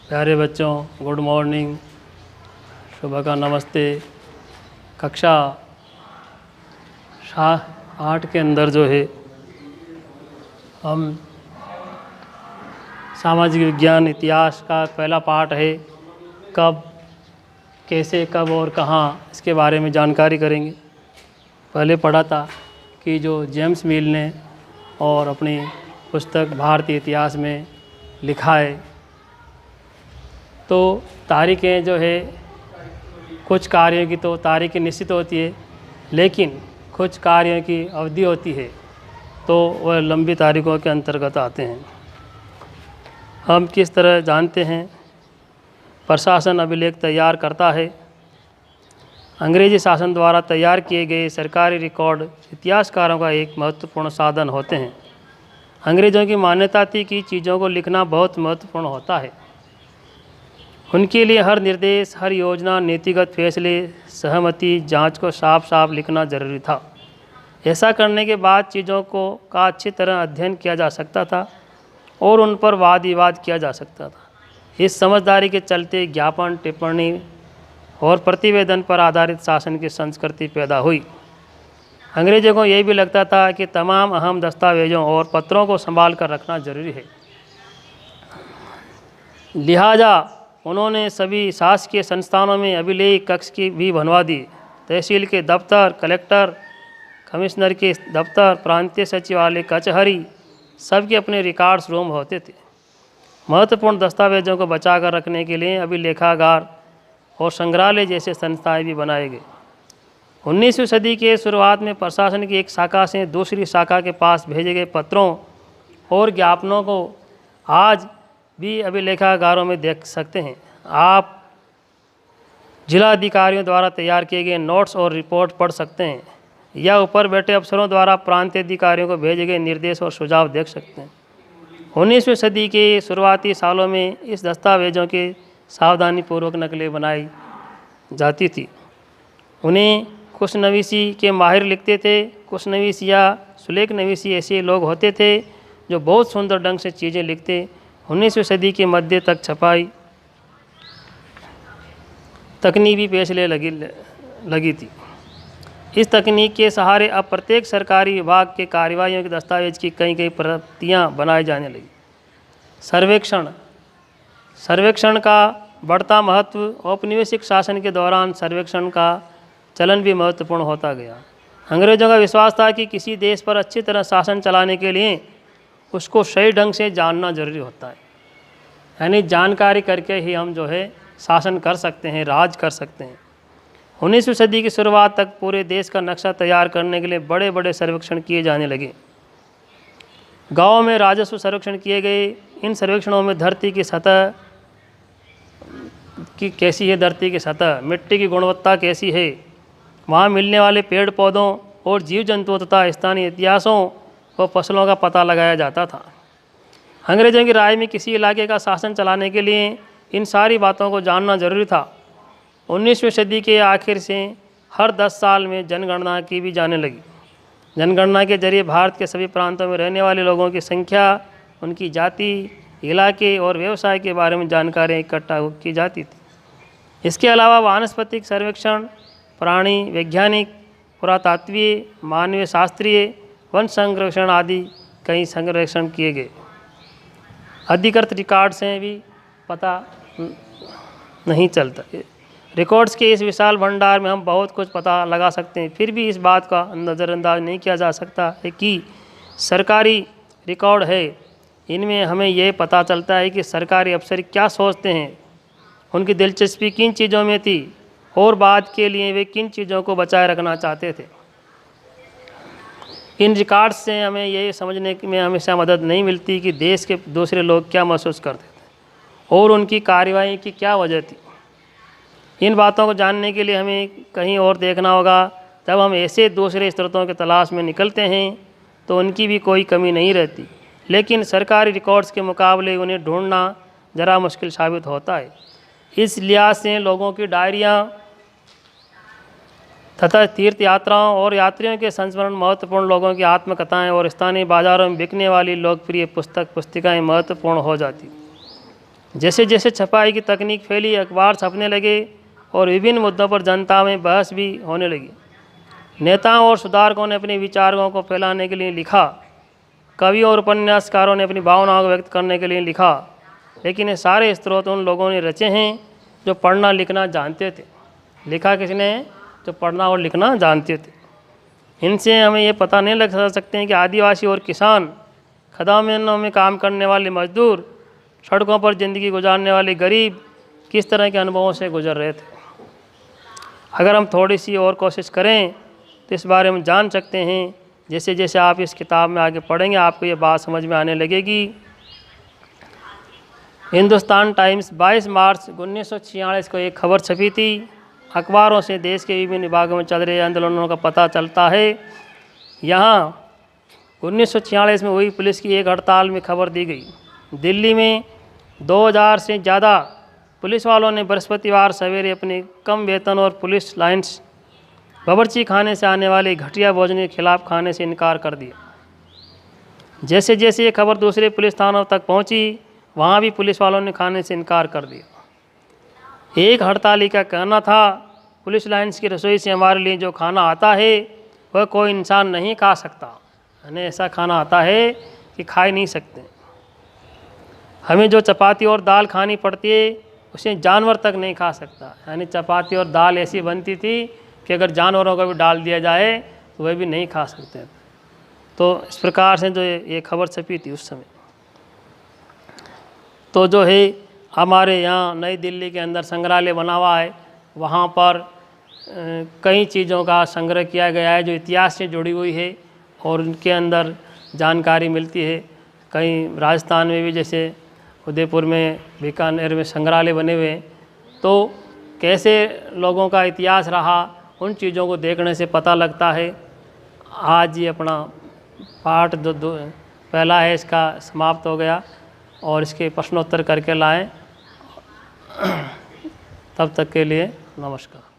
प्यारे बच्चों, good morning, सुबह का नमस्ते। कक्षा 8 के अंदर जो है हम सामाजिक विज्ञान इतिहास का पहला पार्ट है कब, कैसे, कब और कहाँ, इसके बारे में जानकारी करेंगे। पहले पढ़ा था कि जो जेम्स मिल ने और अपनी पुस्तक भारतीय इतिहास में लिखा है, तो तारीखें जो है कुछ कार्यों की तो तारीखें निश्चित होती है, लेकिन कुछ कार्यों की अवधि होती है तो वह लंबी तारीखों के अंतर्गत आते हैं। हम किस तरह जानते हैं? प्रशासन अभिलेख तैयार करता है। अंग्रेजी शासन द्वारा तैयार किए गए सरकारी रिकॉर्ड इतिहासकारों का एक महत्वपूर्ण साधन होते हैं। अंग्रेज़ों की मान्यता थी कि चीज़ों को लिखना बहुत महत्वपूर्ण होता है। उनके लिए हर निर्देश, हर योजना, नीतिगत फैसले, सहमति, जांच को साफ साफ लिखना जरूरी था। ऐसा करने के बाद चीज़ों का अच्छी तरह अध्ययन किया जा सकता था और उन पर वाद विवाद किया जा सकता था। इस समझदारी के चलते ज्ञापन, टिप्पणी और प्रतिवेदन पर आधारित शासन की संस्कृति पैदा हुई। अंग्रेज़ों को यह भी लगता था कि तमाम अहम दस्तावेजों और पत्रों को संभाल कर रखना जरूरी है। लिहाजा उन्होंने सभी शासकीय संस्थानों में अभिलेख कक्ष की भी बनवा दी। तहसील के दफ्तर, कलेक्टर, कमिश्नर के दफ्तर, प्रांतीय सचिवालय, कचहरी, सबके अपने रिकॉर्ड्स रूम होते थे। महत्वपूर्ण दस्तावेजों को बचा कर रखने के लिए अभिलेखागार और संग्रहालय जैसे संस्थाएं भी बनाए गए। 19वीं सदी के शुरुआत में प्रशासन की एक शाखा से दूसरी शाखा के पास भेजे गए पत्रों और ज्ञापनों को आज भी अभिलेखागारों में देख सकते हैं। आप जिलाधिकारियों द्वारा तैयार किए गए नोट्स और रिपोर्ट पढ़ सकते हैं या ऊपर बैठे अफसरों द्वारा प्रांतीय अधिकारियों को भेजे गए निर्देश और सुझाव देख सकते हैं। 19वीं सदी के शुरुआती सालों में इस दस्तावेजों के सावधानीपूर्वक नकलें बनाई जाती थी। उन्हें खुशनवीसी के माहिर लिखते थे। खुशनवीस या सुलेख नवीसी ऐसे लोग होते थे जो बहुत सुंदर ढंग से चीज़ें लिखते। 19वीं सदी के मध्य तक छपाई तकनीक भी फैसले लगी थी। इस तकनीक के सहारे अब प्रत्येक सरकारी विभाग के कार्यवाहियों के दस्तावेज की कई प्रतियां बनाई जाने लगी। सर्वेक्षण का बढ़ता महत्व। औपनिवेशिक शासन के दौरान सर्वेक्षण का चलन भी महत्वपूर्ण होता गया। अंग्रेज़ों का विश्वास था कि किसी देश पर अच्छी तरह शासन चलाने के लिए उसको सही ढंग से जानना जरूरी होता है, यानी जानकारी करके ही हम जो है शासन कर सकते हैं, राज कर सकते हैं। 19वीं सदी की शुरुआत तक पूरे देश का नक्शा तैयार करने के लिए बड़े बड़े सर्वेक्षण किए जाने लगे। गाँव में राजस्व सर्वेक्षण किए गए। इन सर्वेक्षणों में धरती की सतह की कैसी है, धरती की सतह, मिट्टी की गुणवत्ता कैसी है, वहाँ मिलने वाले पेड़ पौधों और जीव जंतुओं तथा स्थानीय इतिहासों व फसलों का पता लगाया जाता था। अंग्रेज़ों की राय में किसी इलाके का शासन चलाने के लिए इन सारी बातों को जानना जरूरी था। 19वीं सदी के आखिर से हर 10 साल में जनगणना की भी जाने लगी। जनगणना के जरिए भारत के सभी प्रांतों में रहने वाले लोगों की संख्या, उनकी जाति, इलाके और व्यवसाय के बारे में जानकारी इकट्ठा की जाती थी। इसके अलावा वानस्पतिक सर्वेक्षण, प्राणी वैज्ञानिक, पुरातात्वीय, मानवीय शास्त्रीय, वन संरक्षण आदि कई संरक्षण किए गए। अधिकृत रिकॉर्ड से भी पता नहीं चलता। रिकॉर्ड्स के इस विशाल भंडार में हम बहुत कुछ पता लगा सकते हैं, फिर भी इस बात का नज़रअंदाज नहीं किया जा सकता है कि सरकारी रिकॉर्ड है। इनमें हमें यह पता चलता है कि सरकारी अफसर क्या सोचते हैं, उनकी दिलचस्पी किन चीज़ों में थी और बाद के लिए वे किन चीज़ों को बचाए रखना चाहते थे। इन रिकॉर्ड्स से हमें ये समझने में हमेशा मदद नहीं मिलती कि देश के दूसरे लोग क्या महसूस करते थे और उनकी कार्यवाही की क्या वजह थी। इन बातों को जानने के लिए हमें कहीं और देखना होगा। जब हम ऐसे दूसरे स्रोतों की तलाश में निकलते हैं तो उनकी भी कोई कमी नहीं रहती, लेकिन सरकारी रिकॉर्ड्स के मुकाबले उन्हें ढूंढना ज़रा मुश्किल साबित होता है। इस लिहाज से लोगों की डायरियाँ तथा तीर्थ यात्राओं और यात्रियों के संस्मरण, महत्वपूर्ण लोगों की आत्मकथाएं और स्थानीय बाजारों में बिकने वाली लोकप्रिय पुस्तकाएं महत्वपूर्ण हो जाती। जैसे जैसे छपाई की तकनीक फैली, अखबार छपने लगे और विभिन्न मुद्दों पर जनता में बहस भी होने लगी। नेताओं और सुधारकों ने अपने विचारों को फैलाने के लिए लिखा, कवियों और उपन्यासकारों ने अपनी भावनाओं को व्यक्त करने के लिए लिखा, लेकिन ये सारे स्रोत उन लोगों ने रचे हैं जो पढ़ना लिखना जानते थे। लिखा किसने? जो पढ़ना और लिखना जानते थे। इनसे हमें ये पता नहीं लगा सकते हैं कि आदिवासी और किसान, खदानों में काम करने वाले मजदूर, सड़कों पर ज़िंदगी गुजारने वाले गरीब किस तरह के अनुभवों से गुजर रहे थे। अगर हम थोड़ी सी और कोशिश करें तो इस बारे में जान सकते हैं। जैसे जैसे आप इस किताब में आगे पढ़ेंगे आपको ये बात समझ में आने लगेगी। हिंदुस्तान टाइम्स 22 मार्च 1946 को एक खबर छपी थी। अखबारों से देश के विभिन्न विभागों में चल रहे आंदोलनों का पता चलता है। यहाँ 1946 में हुई पुलिस की एक हड़ताल में खबर दी गई। दिल्ली में 2000 से ज़्यादा पुलिस वालों ने बृहस्पतिवार सवेरे अपने कम वेतन और पुलिस लाइन्स बावर्ची खाने से आने वाले घटिया भोजन के खिलाफ खाने से इनकार कर दिया। जैसे जैसे ये खबर दूसरे पुलिस थानों तक पहुंची, वहां भी पुलिस वालों ने खाने से इनकार कर दिया। एक हड़ताली का कहना था, पुलिस लाइन्स की रसोई से हमारे लिए जो खाना आता है वह कोई इंसान नहीं खा सकता। यानी ऐसा खाना आता है कि खा ही नहीं सकते। हमें जो चपाती और दाल खानी पड़ती है उसे जानवर तक नहीं खा सकता। यानी चपाती और दाल ऐसी बनती थी कि अगर जानवरों को भी डाल दिया जाए तो वह भी नहीं खा सकते। तो इस प्रकार से जो ये खबर छपी थी उस समय। तो जो है हमारे यहाँ नई दिल्ली के अंदर संग्रहालय बना हुआ है, वहाँ पर कई चीज़ों का संग्रह किया गया है जो इतिहास से जुड़ी हुई है और उनके अंदर जानकारी मिलती है। कहीं राजस्थान में भी जैसे उदयपुर में, बीकानेर में संग्रहालय बने हुए हैं। तो कैसे लोगों का इतिहास रहा उन चीज़ों को देखने से पता लगता है। आज ये अपना पार्ट पहला है इसका समाप्त हो गया और इसके प्रश्नोत्तर करके लाएं। तब तक के लिए नमस्कार।